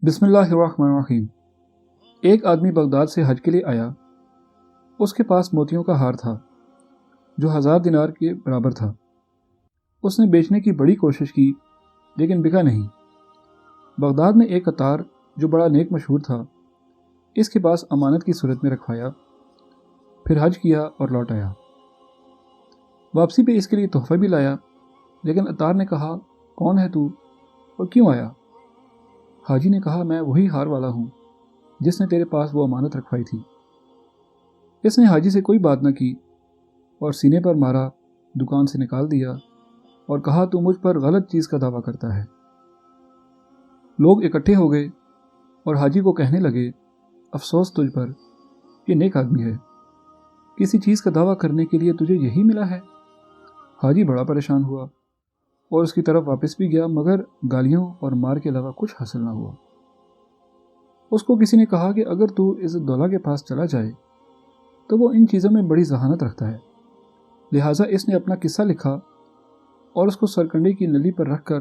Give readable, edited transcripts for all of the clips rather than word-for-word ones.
بسم اللہ الرحمن الرحیم۔ ایک آدمی بغداد سے حج کے لیے آیا۔ اس کے پاس موتیوں کا ہار تھا جو 1000 دینار کے برابر تھا۔ اس نے بیچنے کی بڑی کوشش کی لیکن بکا نہیں۔ بغداد میں ایک عطار جو بڑا نیک مشہور تھا اس کے پاس امانت کی صورت میں رکھوایا، پھر حج کیا اور لوٹ آیا۔ واپسی پہ اس کے لیے تحفہ بھی لایا، لیکن عطار نے کہا، کون ہے تو اور کیوں آیا؟ حاجی نے کہا، میں وہی ہار والا ہوں جس نے تیرے پاس وہ امانت رکھوائی تھی۔ اس نے حاجی سے کوئی بات نہ کی اور سینے پر مارا، دکان سے نکال دیا اور کہا، تو مجھ پر غلط چیز کا دعویٰ کرتا ہے۔ لوگ اکٹھے ہو گئے اور حاجی کو کہنے لگے، افسوس تجھ پر، یہ نیک آدمی ہے، کسی چیز کا دعویٰ کرنے کے لیے تجھے یہی ملا ہے۔ حاجی بڑا پریشان ہوا اور اس کی طرف واپس بھی گیا، مگر گالیوں اور مار کے علاوہ کچھ حاصل نہ ہوا۔ اس کو کسی نے کہا کہ اگر تو عزت دولہ کے پاس چلا جائے تو وہ ان چیزوں میں بڑی ذہانت رکھتا ہے، لہٰذا اس نے اپنا قصہ لکھا اور اس کو سرکنڈے کی نلی پر رکھ کر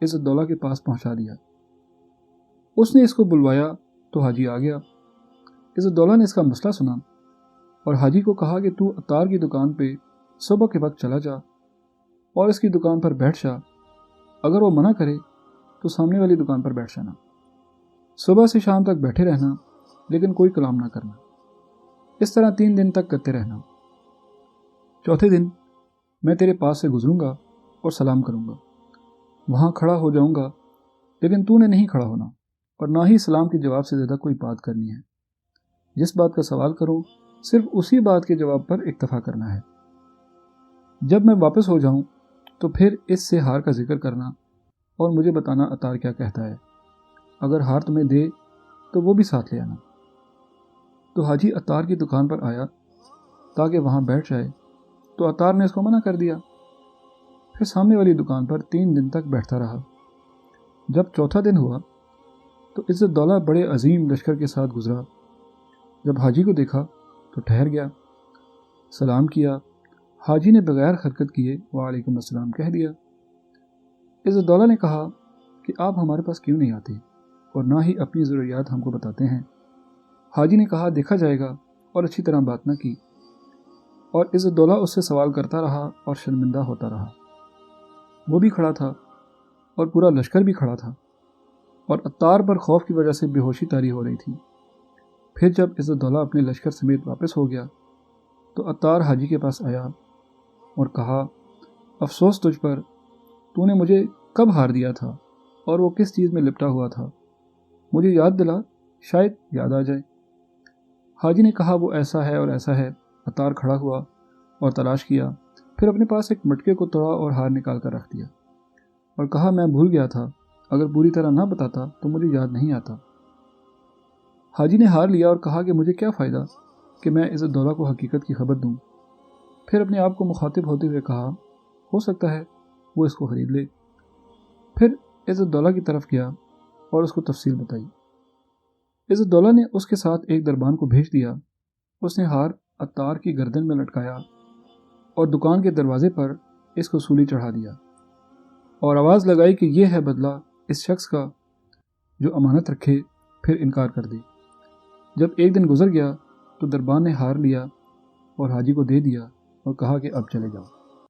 عزت دولہ کے پاس پہنچا دیا۔ اس نے اس کو بلوایا تو حاجی آ گیا۔ عزت دولہ نے اس کا مسئلہ سنا اور حاجی کو کہا کہ تو عطار کی دکان پہ صبح کے وقت چلا جا اور اس کی دکان پر بیٹھ جا، اگر وہ منع کرے تو سامنے والی دکان پر بیٹھ جانا، صبح سے شام تک بیٹھے رہنا لیکن کوئی کلام نہ کرنا، اس طرح 3 دن تک کرتے رہنا۔ چوتھے دن میں تیرے پاس سے گزروں گا اور سلام کروں گا، وہاں کھڑا ہو جاؤں گا، لیکن تو نے نہیں کھڑا ہونا اور نہ ہی سلام کے جواب سے زیادہ کوئی بات کرنی ہے۔ جس بات کا سوال کروں صرف اسی بات کے جواب پر اکتفا کرنا ہے۔ جب میں واپس ہو جاؤں تو پھر اس سے ہار کا ذکر کرنا اور مجھے بتانا عطار کیا کہتا ہے، اگر ہار تمہیں دے تو وہ بھی ساتھ لے آنا۔ تو حاجی عطار کی دکان پر آیا تاکہ وہاں بیٹھ جائے، تو عطار نے اس کو منع کر دیا۔ پھر سامنے والی دکان پر 3 دن تک بیٹھتا رہا۔ جب چوتھا دن ہوا تو عزت دولہ بڑے عظیم لشکر کے ساتھ گزرا۔ جب حاجی کو دیکھا تو ٹھہر گیا، سلام کیا۔ حاجی نے بغیر حرکت کیے وعلیکم السلام کہہ دیا۔ عزت دولہ نے کہا کہ آپ ہمارے پاس کیوں نہیں آتے اور نہ ہی اپنی ضروریات ہم کو بتاتے ہیں؟ حاجی نے کہا، دیکھا جائے گا، اور اچھی طرح بات نہ کی، اور عزت دولہ اس سے سوال کرتا رہا اور شرمندہ ہوتا رہا۔ وہ بھی کھڑا تھا اور پورا لشکر بھی کھڑا تھا اور عطار پر خوف کی وجہ سے بے ہوشی طاری ہو رہی تھی۔ پھر جب عزت دولہ اپنے لشکر سمیت واپس ہو گیا تو عطار حاجی کے پاس آیا اور کہا، افسوس تجھ پر، تو نے مجھے کب ہار دیا تھا اور وہ کس چیز میں لپٹا ہوا تھا؟ مجھے یاد دلا، شاید یاد آ جائے۔ حاجی نے کہا، وہ ایسا ہے اور ایسا ہے۔ عطار کھڑا ہوا اور تلاش کیا، پھر اپنے پاس ایک مٹکے کو توڑا اور ہار نکال کر رکھ دیا اور کہا، میں بھول گیا تھا، اگر پوری طرح نہ بتاتا تو مجھے یاد نہیں آتا۔ حاجی نے ہار لیا اور کہا کہ مجھے کیا فائدہ کہ میں عزت دولہ کو حقیقت کی خبر دوں۔ پھر اپنے آپ کو مخاطب ہوتے ہوئے کہا، ہو سکتا ہے وہ اس کو خرید لے۔ پھر عزت دولہ کی طرف گیا اور اس کو تفصیل بتائی۔ عزت دولہ نے اس کے ساتھ ایک دربان کو بھیج دیا۔ اس نے ہار عطار کی گردن میں لٹکایا اور دکان کے دروازے پر اس کو سولی چڑھا دیا اور آواز لگائی کہ یہ ہے بدلہ اس شخص کا جو امانت رکھے پھر انکار کر دے۔ جب ایک دن گزر گیا تو دربان نے ہار لیا اور حاجی کو دے دیا اور کہا کہ اب چلے جاؤ۔